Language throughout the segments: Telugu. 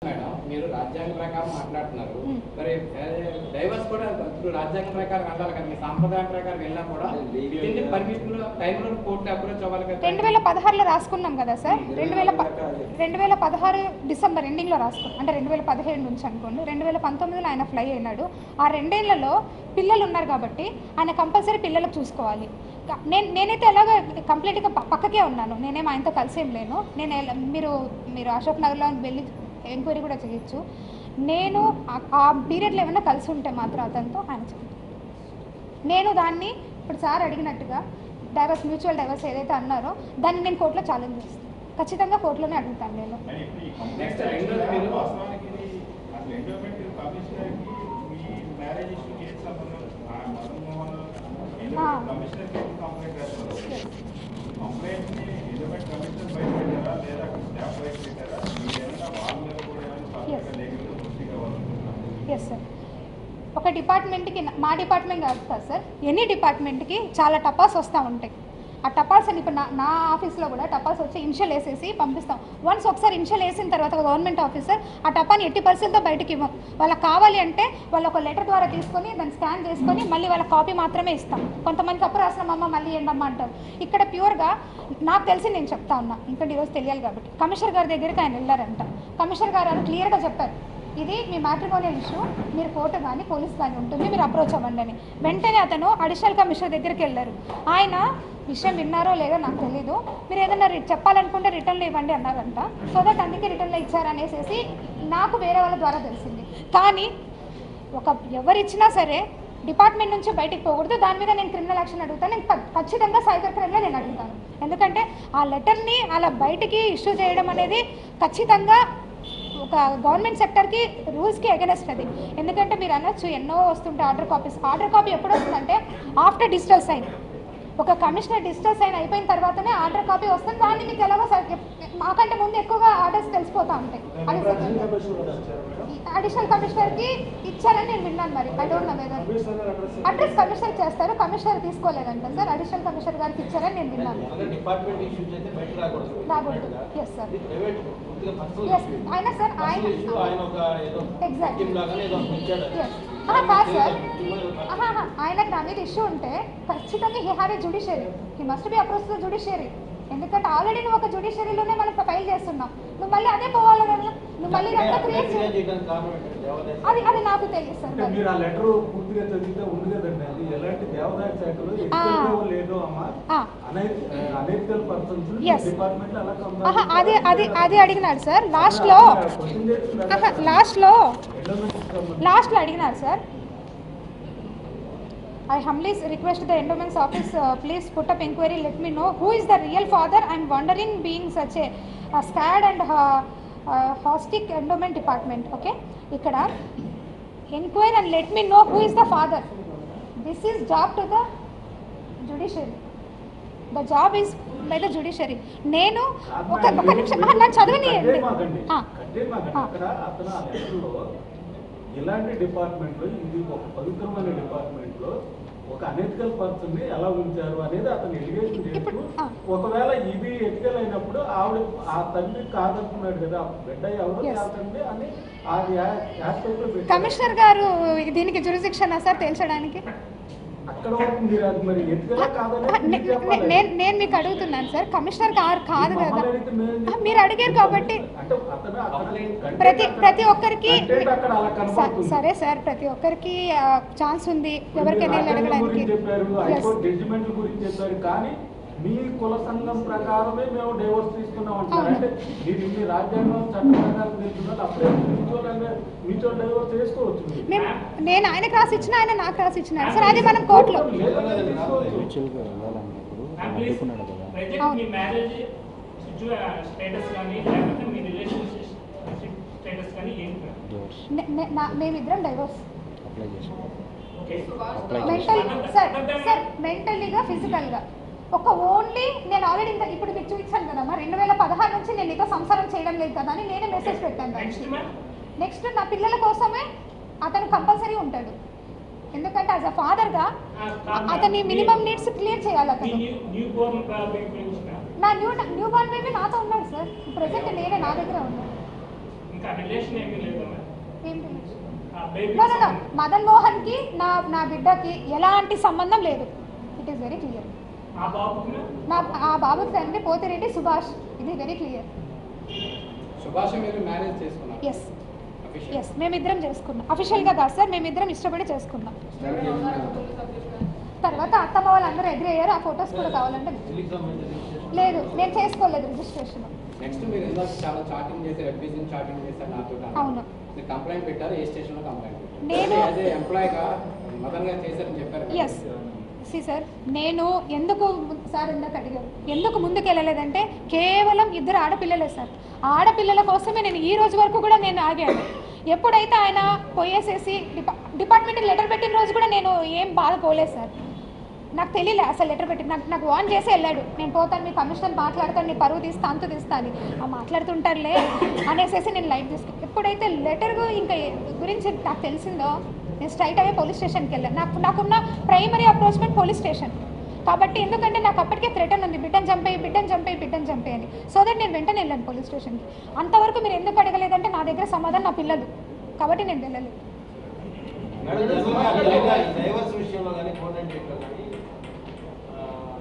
మేడం మీరు రాజ్యాంగ ప్రకారం మాట్లాడుతున్నారు, మరి డైవర్స్ కూడా ఇప్పుడు రాజ్యాంగ ప్రకారం అంటారు కదా, మీ సాంప్రదాయం ప్రకారం వెళ్ళినా కూడా పర్మిషన్ టైంలో కోర్టు అప్రోచ్ అవ్వాలి కదా. 2016లో రాసుకున్నాం కదా సార్. 2016 డిసెంబర్ ఎండింగ్లో రాసుకున్నాం, అంటే 2017 నుంచి అనుకోండి. 2019లో ఆయన ఫ్లై అయినాడు. ఆ 2 ఏళ్లలో పిల్లలు ఉన్నారు కాబట్టి ఆయన కంపల్సరీ పిల్లలకు చూసుకోవాలి. నేనైతే ఎలాగో కంప్లీట్గా పక్కకే ఉన్నాను, నేనేం ఆయనతో కలిసి ఏం లేను. మీరు అశోక్ నగర్లో వెళ్ళి ఎంక్వైరీ కూడా చేయొచ్చు. నేను ఆ పీరియడ్లో ఏమైనా కలిసి ఉంటే మాత్రం అతనితో ఆయన చెప్తాను. నేను దాన్ని ఇప్పుడు సార్ అడిగినట్టుగా డైవర్స్, మ్యూచువల్ డైవర్స్ ఏదైతే అన్నారో దాన్ని నేను కోర్టులో ఛాలెంజ్ చేస్తాను. ఖచ్చితంగా కోర్టులోనే అడుగుతాను నేను. Yes sir. ఒక డిపార్ట్మెంట్కి, మా డిపార్ట్మెంట్ కాదు కదా సార్, ఎనీ డిపార్ట్మెంట్కి చాలా టపాస్ వస్తూ ఉంటాయి. ఆ టపాల్స్ అని ఇప్పుడు నా ఆఫీస్లో కూడా టపాల్స్ వచ్చి ఇన్షియల్ వేసేసి పంపిస్తాం. వన్స్ ఒకసారి ఇన్షియల్ వేసిన తర్వాత గవర్నమెంట్ ఆఫీసర్ ఆ టపాని 80% బయటకి ఇవ్వం. వాళ్ళకి కావాలి అంటే వాళ్ళు ఒక లెటర్ ద్వారా తీసుకొని దాన్ని స్కాన్ చేసుకొని మళ్ళీ వాళ్ళ కాపీ మాత్రమే ఇస్తాం. కొంతమంది తప్పు రాసినామమ్మ మళ్ళీ ఏంటమ్మా అంటారు. ఇక్కడ ప్యూర్గా నాకు తెలిసి నేను చెప్తా ఉన్నా, ఇంకా ఈరోజు తెలియాలి కాబట్టి. కమిషనర్ గారి దగ్గరికి ఆయన వెళ్ళారంట. కమిషనర్ గారు క్లియర్గా చెప్పారు, ఇది మీ మ్యాట్రిమోనియల్ ఇష్యూ, మీరు కోర్టు కానీ పోలీస్ కానీ ఉంటుంది, మీరు అప్రోచ్ అవ్వండి అని. వెంటనే అతను అడిషనల్ కమిషనర్ దగ్గరికి వెళ్ళారు. ఆయన విషయం విన్నారో లేదో నాకు తెలీదు, మీరు ఏదన్నా చెప్పాలనుకుంటే రిటర్న్లో ఇవ్వండి అన్నారంట. సో దట్ అందుకే రిటర్న్లో ఇచ్చారనేసి నాకు వేరే వాళ్ళ ద్వారా తెలిసింది. కానీ ఎవరిచ్చినా సరే డిపార్ట్మెంట్ నుంచి బయటికి పోకూడదు. దాని మీద నేను క్రిమినల్ యాక్షన్ అడుగుతాను. నేను ఖచ్చితంగా సైబర్ క్రైమ్లో నేను అడుగుతాను. ఎందుకంటే ఆ లెటర్ని అలా బయటికి ఇష్యూ చేయడం అనేది ఖచ్చితంగా ఒక గవర్నమెంట్ సెక్టర్కి రూల్స్కి అగెనెస్ట్ అది. ఎందుకంటే మీరు అనొచ్చు ఎన్నో వస్తుంటే ఆర్డర్ కాపీస్. ఆర్డర్ కాపీ ఎప్పుడు వస్తుందంటే ఆఫ్టర్ డిజిటల్ సైన్. ఒక కమిషనర్ డిజిటల్ సైన్ అయిపోయిన తర్వాతనే ఆర్డర్ కాపీ వస్తుంది. దాన్ని మీకు ఎలాగో మాకంటే ముందు ఎక్కువగా ఆర్డర్స్ తెలిసిపోతూ ఉంటాయి. అది అడిషనల్ కమిషనర్కి ఇచ్చారని నేను విన్నాను. మరి I don't know whether address commissioner చేస్తారు, కమిషనర్ తీసుకోలేదంట సార్. అడిషనల్ కమిషనర్ గారికి ఇచ్చారని నేను విన్నాను. రాకూడదు. Yes sir, yes. అయినా సార్ ఆయన ఎగ్జాక్ట్లీ కాదు సార్. ఆయనకు నా మీద ఇష్యూ ఉంటే ఖచ్చితంగా he have a judiciary, he must be approach the judiciary. ఎందుకంటే ఆల్రెడీ నువ్వు ఒక జ్యుడిషియరీలోనే మనం ఫైల్ చేస్తున్నాం, నువ్వు మళ్ళీ అదే పోవాలి కదా. నువ్వు మళ్ళీ అంతా క్రియేట్ అది నాకు తెలియదు సార్. అది అడిగినాడు సార్ లాస్ట్లో అడిగినాడు sir. I humbly request the endowments office, please put up inquiry, let me know who is the real father. I am wondering being such a scared and hostic endowment department. Okay, ikkada inquire and let me know who is the father. This is job to the judiciary. The job is by the judiciary. నేను ఒక నిమిషం నన్ను చదవనియండి. ఇలాంటి డిపార్ట్మెంట్లో, ఇది ఒక పవిత్రమైన డిపార్ట్మెంట్లో ఒక అనెథికల్ పర్సన్ ని ఎలా ఉంచారు అనేది అతను ఎలిగేషన్ చేస్తూ, ఒకవేళ ఇది ఎథికల్ అయినప్పుడు ఆవిడ ఆ తండ్రి కాదనుకున్నాడు కదా, బిడ్డ ఎవరు కాదండి అని ఆ కమిషనర్ గారు దీనికి జ్యూరిడిక్షన్ సార్ తేల్చడానికి. నేను మీకు అడుగుతున్నాను సార్, కమిషనర్ గారు కాదు కదా, మీరు అడిగారు కాబట్టి ప్రతి ఒక్కరికి సరే సార్, ప్రతి ఒక్కరికి ఛాన్స్ ఉంది ఎవరికైనా అడగడానికి. మీ కుల సంఘం ప్రకారమే మేము డైవర్స్ తీసుకున్నాం అంటారు. అంటే మీరు ఇన్ని రాజ్యాంగం చట్ట ప్రకారం తెలుసుకున్నారు, అప్పుడే మ్యూచువల్ డైవర్స్ చేసుకోవచ్చు. నేను ఆయనకు రాసి ఇచ్చిన, ఆయన నాకు రాసి ఇచ్చినాడు సార్. అది మనం కోర్టులో మేమిద్దరం డైవర్స్ మెంటల్లీగా ఫిజికల్గా ఒక ఓన్లీ నేను ఆల్రెడీ ఇప్పుడు మీకు చూపించాను కదమ్మా, 2016 నుంచి నేను నీతో సంసారం చేయడం లేదు కదా అని నేనే మెసేజ్ పెట్టాను. నెక్స్ట్ నా పిల్లల కోసమే అతను కంపల్సరీ ఉంటాడు. ఎందుకంటే యాజ్ అ ఫాదర్గా అతని మినిమం నీడ్స్ క్లియర్ చేయాలి. అతను నా న్యూ బార్న్ బేబీ నాతో ఉన్నాడు సార్. ప్రెసెంట్ నేనే నా దగ్గర ఉన్నాను. రిలేషన్ ఏమీ లేదు ఏంటి మదన్ మోహన్ కి నా బిడ్డకి ఎలాంటి సంబంధం లేదు. It is very clear. ఆ బాబుకి తండ్రి పోతిరెడ్డి సుభాష్. ఇది వెరీ క్లియర్. సుభాష్ మీరు మ్యారేజ్ చేసుకున్నారు? ఎస్ మేమిద్దరం చేసుకున్నాం. అఫీషియల్గా కాదు సార్, మేమిద్దరం ఇష్టపడి చేసుకున్నాం. తర్వాత అత్తమ్మ వాళ్ళందరూ అగ్రీ అయ్యారు. ఆ ఫొటోస్ కూడా కావాలంటే లేదు, నేను చేసుకోలేదు రిజిస్ట్రేషన్. నెక్స్ట్ మీరు ఇందాక చాలా చాటింగ్ చేశారు, ఎఫ్బీసీ చాటింగ్ చేశారు నాతో. అవును. మీరు కంప్లైంట్ పెట్టారు, ఏ స్టేషన్లో కంప్లైంట్ పెట్టారు? నేను యాజ్ ఏ ఎంప్లాయీగా మదన్ గారు చేశారని చెప్పారు. ఎస్ సార్, నేను ఎందుకు సార్ ఇందాక అడిగారు ఎందుకు ముందుకు వెళ్ళలేదంటే కేవలం 2 ఆడపిల్లలే సార్. ఆడపిల్లల కోసమే నేను ఈ రోజు వరకు కూడా నేను ఆగాను. ఎప్పుడైతే ఆయన పోయేసేసి డిపార్ట్మెంట్కి లెటర్ పెట్టిన రోజు కూడా నేను ఏం బాధపోలేదు సార్. నాకు తెలియలే అసలు లెటర్ పెట్టి నాకు వార్న్ చేసి వెళ్ళాడు. నేను పోతాను, మీ కమిషన్ మాట్లాడతాను, నీ పరువు తీస్తా, అంత తీస్తా అని. మాట్లాడుతుంటారులే అనేసి నేను లైట్ తీసుకుని ఎప్పుడైతే లెటర్ ఇంకా గురించి నాకు తెలిసిందో నేను స్ట్రైట్ అవే పోలీస్ స్టేషన్కి వెళ్ళాను. నాకున్న ప్రైమరీ అప్రోచ్మెంట్ పోలీస్ స్టేషన్ కాబట్టి, ఎందుకంటే నాకు అప్పటికే థ్రెటన్ ఉంది, బిడ్డను చంపే అని. సో దట్ నేను వెంటనే వెళ్ళాను పోలీస్ స్టేషన్కి. అంతవరకు మీరు ఎందుకు అడగలేదంటే నా దగ్గర సమాధానం నా పిల్లలు కాబట్టి నేను వెళ్ళలేదు.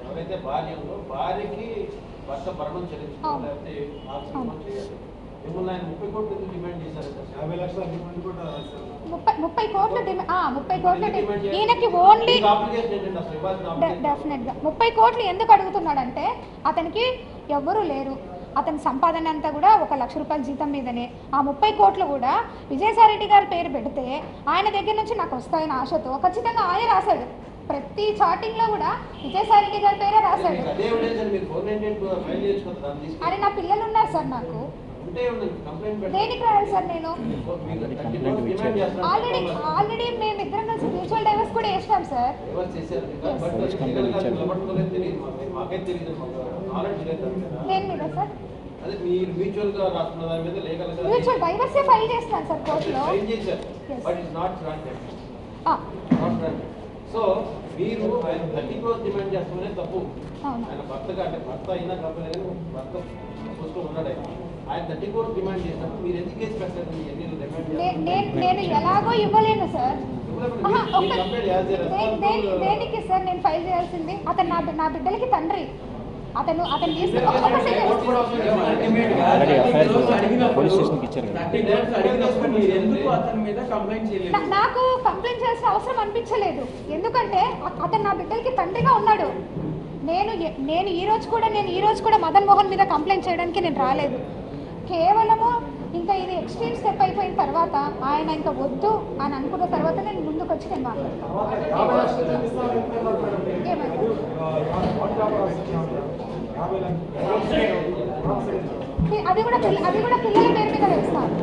ఎవరైతే భార్య ఉందో భార్యకి భర్త భరణం చెల్లించుకోవాలి, మిమ్మల్ని ఆయన 30 కోట్లు డిమాండ్ చేశారు. 50 లక్షల డిమాండ్ కూడా 30 కోట్లు ఈయనకి ఓన్లీ డెఫినెట్గా 30 కోట్లు ఎందుకు అడుగుతున్నాడంటే అతనికి ఎవ్వరూ లేరు. అతని సంపాదన అంతా కూడా 1 లక్ష రూపాయల జీతం మీదనే. ఆ 30 కోట్లు కూడా విజయసాయిరెడ్డి గారి పేరు పెడితే ఆయన దగ్గర నుంచి నాకు వస్తాయని ఆశతో ఖచ్చితంగా ఆయన రాశాడు. ప్రతి చాటింగ్లో కూడా విజయసాయిరెడ్డి గారి పేరే రాశాడు. అని నా పిల్లలు ఉన్నారు సార్. నాకు దేనికి రాయాలి సార్? నేను ఆల్రెడీ మేమిద్దరం కలిసి మ్యూచువల్ డైవర్స్ కూడా వేసినాం సార్. దేని మీద సార్? మ్యూచువల్ డైవర్సే ఫైల్ చేస్తున్నాను సార్ కోర్టులో. సో మీరు ఆయన 30 crores డిమాండ్ చేస్తున్నదే తప్పు. ఆయన భర్తగా అంటే భర్త అయినా కంపెనీ భర్త చూసుకొని ఉన్నాడు. ఆయన 30 crores డిమాండ్ చేసినప్పుడు మీరు ఎందుకు కేసు పెట్టలేదు? నేను ఎలాగో ఇవ్వలేను సార్. దేనికి సార్ నేను ఫైల్ చేయాల్సింది? అతను నా బిడ్డలకి తండ్రి. అతను నాకు కంప్లైంట్ చేయాల్సిన అవసరం అనిపించలేదు. ఎందుకంటే అతను నా బిడ్డలకి తండ్రిగా ఉన్నాడు. నేను ఈ రోజు కూడా మదన్ మోహన్ మీద కంప్లైంట్ చేయడానికి నేను రాలేదు. కేవలము ఇంకా ఇది ఎక్స్ట్రీమ్ స్టెప్ అయిపోయిన తర్వాత ఆయన ఇంకా వద్దు అని అనుకున్న తర్వాత నేను ముందుకు వచ్చి నేను అది కూడా పిల్లల పేరు మీద వేస్తాను.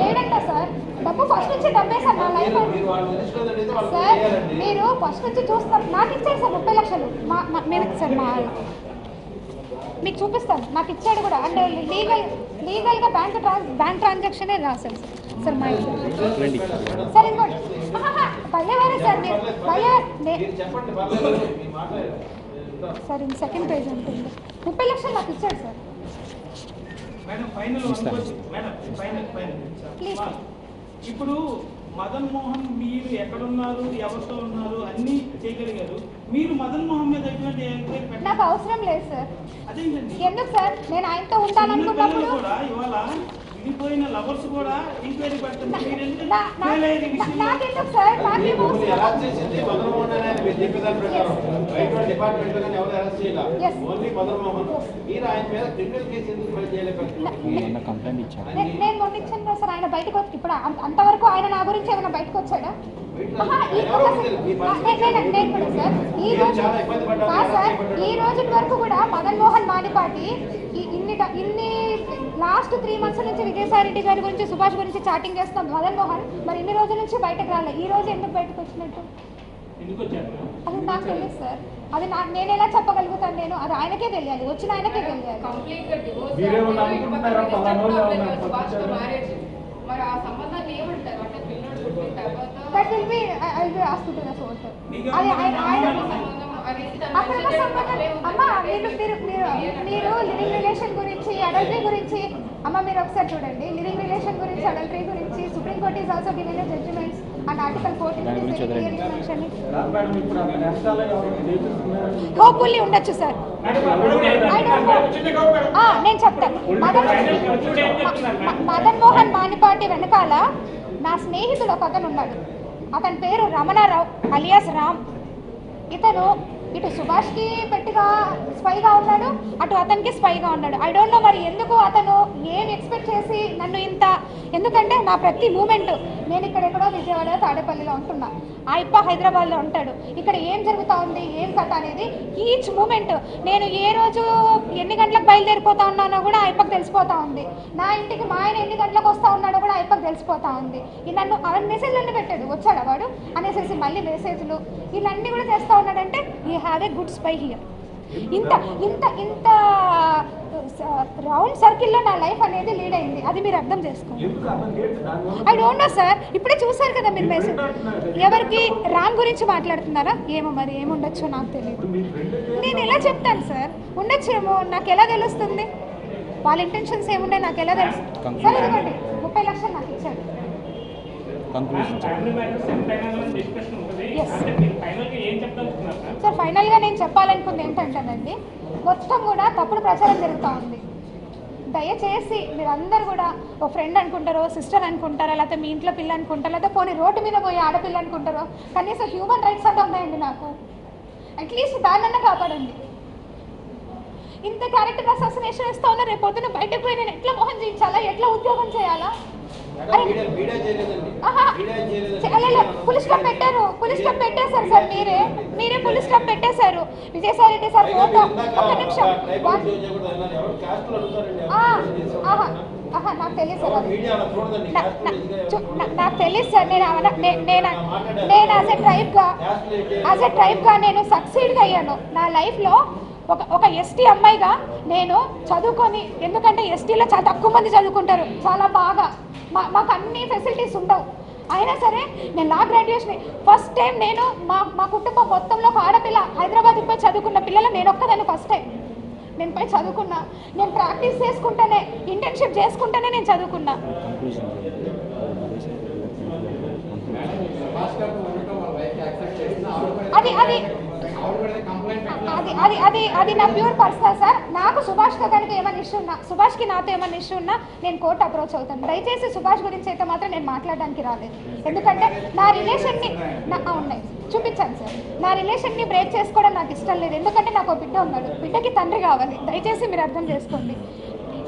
ఏడంట సార్ డబ్బు ఫస్ట్ నుంచి డబ్బే సార్. నా లైఫ్ సార్ మీరు ఫస్ట్ నుంచి చూస్తారు. నాకు ఇచ్చాడు సార్ 30 లక్షలు. మేము సార్ మీకు చూపిస్తాను. నాకు ఇచ్చాడు కూడా. అండ్ లీగల్గా బ్యాంక్ ట్రాన్సాక్షనే రాశారు సార్ మా సార్. ఇంకోటి భయ్యవారే sir sir in second page ఉంటుంది. 30 లక్షలు నాకు ఇచ్చాడు సార్. ప్లీజ్ ఇప్పుడు మదన్ మోహన్ మీరు ఎక్కడున్నారు, ఎవరితో ఉన్నారు అన్ని చేయగలిగారు. మీరు మదన్ మోహన్ మీద ఎటువంటి ఎంక్వైరీ పెట్టారు? నాకు అవసరం లేదు సార్. అదేంటండి ఎందుకు సార్? నేను ఆయనతో ఉంటాననుకున్నప్పుడు కూడా ఇవాళ విడిపోయిన లవర్స్ కూడా ఎంక్వైరీ పెట్టండి. నాకెందుకు సార్? నేను మొన్న ఇచ్చాను సార్. ఆయన బయటకు వచ్చి ఇప్పుడు అంతవరకు ఆయన నా గురించి ఏమైనా బయటకు వచ్చాడా? ఈ రోజు వరకు కూడా మదన్ మోహన్ మానిపాటి ఇన్ని లాస్ట్ 3 months నుంచి విజయసాయిరెడ్డి గారి గురించి, సుభాష్ గురించి చాటింగ్ చేస్తున్నాం మదన్ మోహన్. మరి ఇన్ని రోజుల నుంచి బయటకు రాలేదు. ఈ రోజు ఎందుకు బయటకు వచ్చినట్టు అది నాకు తెలియదు సార్. అది నేను ఎలా చెప్పగలుగుతాను? నేను అది ఆయనకే తెలియాలి, వచ్చిన ఆయనకే తెలియాలి. That will be, I will be asked to do the source. అక్రమ సంబంధం అమ్మ మీరు లివింగ్ రిలేషన్ గురించి అడల్టరీ గురించి అమ్మ మీరు ఒకసారి చూడండి. లివింగ్ రిలేషన్ గురించి అడల్టరీ గురించి supreme court is also given a judgements and article 14 hopefully ఉండొచ్చు సార్. నేను చెప్తాను. మదన్ మోహన్ మానిపాటి వెనకాల నా స్నేహితుడు ఒక అతను ఉన్నాడు. అతని పేరు రమణారావు అలియాస్ రామ్. ఇతను ఇటు సుభాష్కి పెట్టిగా స్పైగా ఉన్నాడు, అటు అతనికి స్పైగా ఉన్నాడు. ఐ డోంట్ నో మరి ఎందుకు అతను ఏం ఎక్స్పెక్ట్ చేసి నన్ను ఇంత, ఎందుకంటే నా ప్రతి మూమెంట్, నేను ఇక్కడెక్కడో విజయవాడ తాడేపల్లిలో ఉంటున్నా, ఆయప్ప హైదరాబాద్లో ఉంటాడు, ఇక్కడ ఏం జరుగుతూ ఉంది ఏం కథ అనేది ఈచ్ మూమెంట్ నేను ఏ రోజు ఎన్ని గంటలకు బయలుదేరిపోతా ఉన్నానో కూడా ఆయప్పకు తెలిసిపోతూ ఉంది. నా ఇంటికి మా ఆయన ఎన్ని గంటలకు వస్తూ ఉన్నాడో కూడా ఆయప్పకు తెలిసిపోతూ ఉంది. నన్ను అవన్నీ మెసేజ్లన్నీ పెట్టాడు, వచ్చాడు వాడు అనేసి మళ్ళీ మెసేజ్లు ఇవన్నీ కూడా చేస్తూ ఉన్నాడంటే ఈ have a good spy here. ఇంత ఇంత ఇంత రౌండ్ సర్కిల్లో నా లైఫ్ అనేది లీడ్ అయింది. అది మీరు అర్థం చేసుకోండి. I don't no sir. ఇప్పుడే చూసారు కదా మీరు మెసేజ్. ఎవరికి రామ్ గురించి మాట్లాడుతున్నారా ఏమో, మరి ఏముండొచ్చో నాకు తెలియదు. నేను ఎలా చెప్తాను సార్? ఉండొచ్చేమో, నాకు ఎలా తెలుస్తుంది? వాళ్ళ ఇంటెన్షన్స్ ఏమున్నాయి నాకు ఎలా తెలుసు? సరే ఇదిగోండి 30 లక్షలు నాకు ఇచ్చారు. సార్ ఫైనల్గా నేను చెప్పాలనుకుంది ఏంటంటేనండి, మొత్తం కూడా తప్పుడు ప్రచారం జరుగుతూ ఉంది. దయచేసి మీరందరూ కూడా ఓ ఫ్రెండ్ అనుకుంటారో, సిస్టర్ అనుకుంటారో, లేకపోతే మీ ఇంట్లో పిల్ల అనుకుంటారో, లేకపోతే పోనీ రోడ్డు మీద పోయి ఆడపిల్ల అనుకుంటారో, కనీసం హ్యూమన్ రైట్స్ అంటే ఉన్నాయండి నాకు. అట్లీస్ట్ దాన్నన్నా కాపాడండి. ఇంత క్యారెక్టర్ అసాసినేషన్ ఇస్తా ఉన్నా, రేపు పొద్దున బయటకు పోయి నేను ఎట్లా మోహన్ చేయించాలా, ఎట్లా ఉద్యోగం చేయాలా? పులిస్ స్టాప్ పెట్టారు, పులిస్ స్టాప్ పెట్టేశారు సార్. మీరే పులిస్ స్టాప్ పెట్టేశారు. విజయసాయి రెడ్డి సార్ ఫోటో, ఒక్క నిమిషం. నాకు తెలియదు సార్, నాకు తెలియదు సార్. నేను యాజ్ ఎ ట్రైబ్గా నేను సక్సీడ్గా అయ్యాను నా లైఫ్లో. ఒక ఎస్టీ అమ్మాయిగా నేను చదువుకొని, ఎందుకంటే ఎస్టీలో చాలా తక్కువ మంది చదువుకుంటారు, చాలా బాగా మాకు అన్ని ఫెసిలిటీస్ ఉండవు. అయినా సరే నేను లా గ్రాడ్యుయేషన్ ఫస్ట్ టైం నేను మా కుటుంబం మొత్తంలో ఒక ఆడపిల్ల హైదరాబాద్కి పోయి చదువుకున్న పిల్లలు నేను ఒక్కదాన్ని ఫస్ట్ టైం. నేను పోయి చదువుకున్నా, నేను ప్రాక్టీస్ చేసుకుంటానే, ఇంటర్న్షిప్ చేసుకుంటానే నేను చదువుకున్నా. అది నా ప్యూర్ పర్సనల్ సార్. నాకు సుభాష్తో కనుక ఏమైనా ఇష్యూ ఉన్నా, సుభాష్కి నాతో ఏమైనా ఇష్యూ ఉన్నా నేను కోర్టు అప్రోచ్ అవుతాను. దయచేసి సుభాష్ గురించి అయితే మాత్రం నేను మాట్లాడడానికి రాలేదు. ఎందుకంటే నా రిలేషన్ని ఉన్నాయి చూపించాను సార్. నా రిలేషన్ని బ్రేక్ చేసుకోవడం నాకు ఇష్టం లేదు. ఎందుకంటే నాకు ఒక బిడ్డ ఉన్నాడు, బిడ్డకి తండ్రి కావాలి. దయచేసి మీరు అర్థం చేసుకోండి.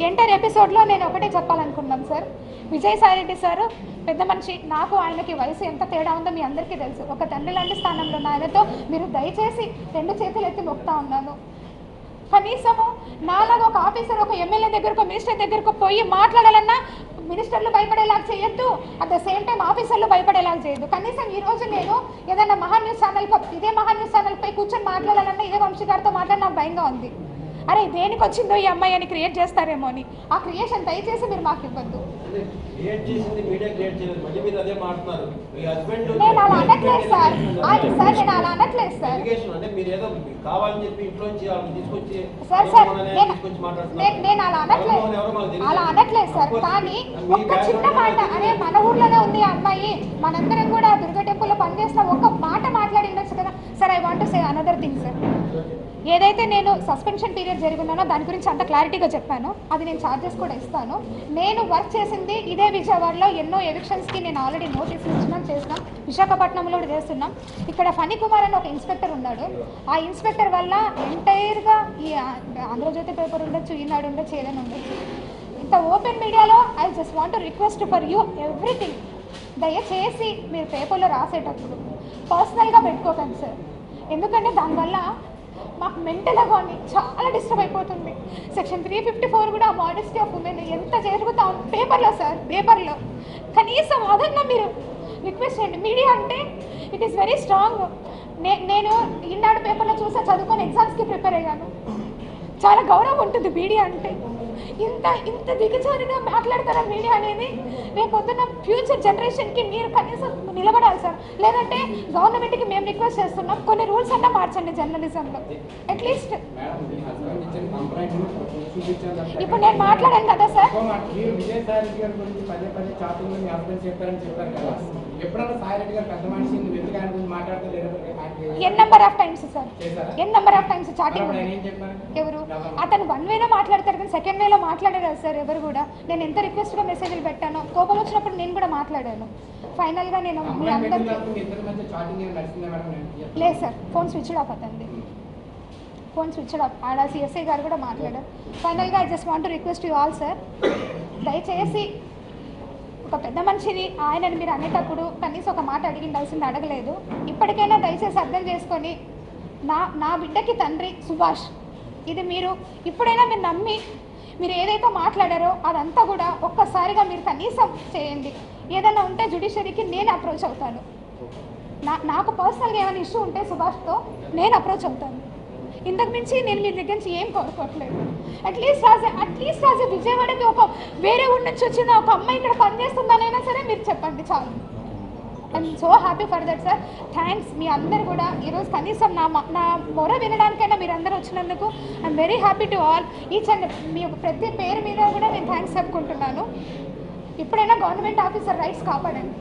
ఎంటర్ ఎపిసోడ్లో నేను ఒకటే చెప్పాలనుకున్నాం సార్. విజయసాయి రెడ్డి సార్ పెద్ద మనిషి, నాకు ఆయనకి వయసు ఎంత తేడా ఉందో మీ అందరికీ తెలుసు. ఒక తండ్రి లాంటి స్థానంలో ఉన్న ఆయనతో మీరు దయచేసి 2 చేతులు ఎత్తి మొక్కుతా ఉన్నాను. కనీసము నాలాగా ఒక ఆఫీసర్ ఒక ఎమ్మెల్యే దగ్గరకు, మినిస్టర్ దగ్గరకు పోయి మాట్లాడాలన్నా మినిస్టర్లు భయపడేలాగా చేయొద్దు, అట్ ద సేమ్ టైం ఆఫీసర్లు భయపడేలాగా చేయొద్దు. కనీసం ఈరోజు నేను ఏదైనా మహాన్యూస్ ఛానల్, ఇదే మహాన్యూస్ ఛానల్ పై కూర్చొని మాట్లాడాలన్నా ఇదే వంశీ గారితో మాట్లాడి నాకు భయంగా ఉంది. అరే దేనికి వచ్చిందో ఈ అమ్మాయి అని క్రియేట్ చేస్తారేమో అని. ఆ క్రియేషన్ దయచేసి మీరు మాకు ఇవ్వద్దు. నేను అలా అనట్లేదు సార్. నేను అలా అనట్లేదు సార్. సార్ నేను అలా అనట్లేదు సార్. కానీ ఒక్క చిన్న మాట, అరే మన ఊర్లోనే ఉంది ఆ అమ్మాయి, మనందరం కూడా దుర్గ టెంపుల్లో పనిచేసిన ఒక్క మాట మాట్లాడి ఉండొచ్చు కదా sir. I want to say another thing sir. ఏదైతే నేను సస్పెన్షన్ పీరియడ్ జరిగినానో దాని గురించి అంత క్లారిటీగా చెప్పాను. అది నేను ఛార్జెస్ కూడా ఇస్తాను. నేను వర్క్ చేసింది ఇదే విజయవాడలో. ఎన్నో ఎవిక్షన్స్కి నేను ఆల్రెడీ నోటీసులు చేసినాం. విశాఖపట్నంలో కూడా చేస్తున్నాం. ఇక్కడ ఫణి కుమార్ అని ఒక ఇన్స్పెక్టర్ ఉన్నాడు. ఆ ఇన్స్పెక్టర్ వల్ల ఎంటైర్గా ఈ ఆంధ్రజ్యోతి పేపర్ ఉండొచ్చు, ఈనాడు ఉండొచ్చు, ఏదైనా ఉండొచ్చు, ఇంత ఓపెన్ మీడియాలో I just want to request for you everything. దయచేసి మీరు పేపర్లో రాసేటప్పుడు పర్సనల్గా పెట్టుకోకండి సార్. ఎందుకంటే దానివల్ల మాకు మెంటల్గా కానీ చాలా డిస్టర్బ్ అయిపోతుంది. సెక్షన్ 354 కూడా మోడెస్టీ ఆఫ్ ఉమెన్ ఎంత జరుగుతా ఉంది పేపర్లో సార్. పేపర్లో కనీసం అదన్నా మీరు రిక్వెస్ట్ చేయండి. మీడియా అంటే ఇట్ ఈస్ వెరీ స్ట్రాంగ్. నేను ఈనాడు పేపర్లో చూసా, చదువుకొని ఎగ్జామ్స్కి ప్రిపేర్ అయ్యాను. చాలా గౌరవం ఉంటుంది మీడియా అంటే. ఇంత దిగజారుగా మాట్లాడతారా మీడియా అనేది? రేపు పొద్దున్న ఫ్యూచర్ జనరేషన్కి మీరు కనీసం నిలబడాలి సార్. లేదంటే గవర్నమెంట్కి మేము రిక్వెస్ట్ చేస్తున్నాం, కొన్ని రూల్స్ అన్నా మార్చండి జర్నలిజంలో అట్లీస్ట్. ఇప్పుడు నేను మాట్లాడాను కదా సార్. మీరు విజయసాయి రెడ్డి గారి గురించి పదే చాటింగ్ మీ హస్బెండ్ చెప్పారని చెప్పారు కదా, ఎప్పుడన్నా సాయి రెడ్డి గారు పెద్ద మనిషి నువ్వు ఎందుకు ఆయన గురించి మాట్లాడలేదు? N number of times sir, N number of times chatting. ఎవరు అతను వన్ వేలో మాట్లాడతారు కానీ సెకండ్ వేలో మాట్లాడారు కదా సార్ ఎవరు కూడా. నేను ఎంత రిక్వెస్ట్గా మెసేజ్లు పెట్టాను, కోపం వచ్చినప్పుడు నేను కూడా మాట్లాడాను. ఫైనల్గా నేను మీ అందరికీ లేదు సార్, ఫోన్ స్విచ్ ఆఫ్ అవుతుంది, ఫోన్ స్విచ్ ఆఫ్. ఆడ సిఎస్ఐ గారు కూడా మాట్లాడారు. ఫైనల్గా I just want to request you all sir, దయచేసి ఒక పెద్ద మనిషిని ఆయనని మీరు అనేటప్పుడు కనీసం ఒక మాట అడిగిండాల్సింది అడగలేదు. ఇప్పటికైనా దయచేసి అర్థం చేసుకొని నా బిడ్డకి తండ్రి సుభాష్, ఇది మీరు ఇప్పుడైనా మీరు నమ్మి మీరు ఏదైతే మాట్లాడారో అదంతా కూడా ఒక్కసారిగా మీరు కనీసం చేయండి. ఏదైనా ఉంటే జ్యుడిషియరీకి నేను అప్రోచ్ అవుతాను. నాకు పర్సనల్గా ఏమైనా ఇష్యూ ఉంటే సుభాష్తో నేను అప్రోచ్ అవుతాను. ఇంతకు మించి నేను మీ దగ్గర నుంచి ఏం కోరుకోవట్లేదు. అట్లీస్ట్ రాజే విజయవాడకి ఒక వేరే ఊరి నుంచి వచ్చిన ఒక అమ్మాయి ఇక్కడ పనిచేస్తుందనైనా సరే మీరు చెప్పండి చాలు. I'm so happy for that sir. Thanks మీ అందరు కూడా ఈరోజు కనీసం నా మొర వినడానికైనా మీరు అందరూ వచ్చినందుకు I'm very happy to all. Each and మీ ప్రతి పేరు మీద కూడా నేను థ్యాంక్స్ చెప్పుకుంటున్నాను. ఇప్పుడైనా గవర్నమెంట్ ఆఫీసర్ రైట్స్ కాపాడండి.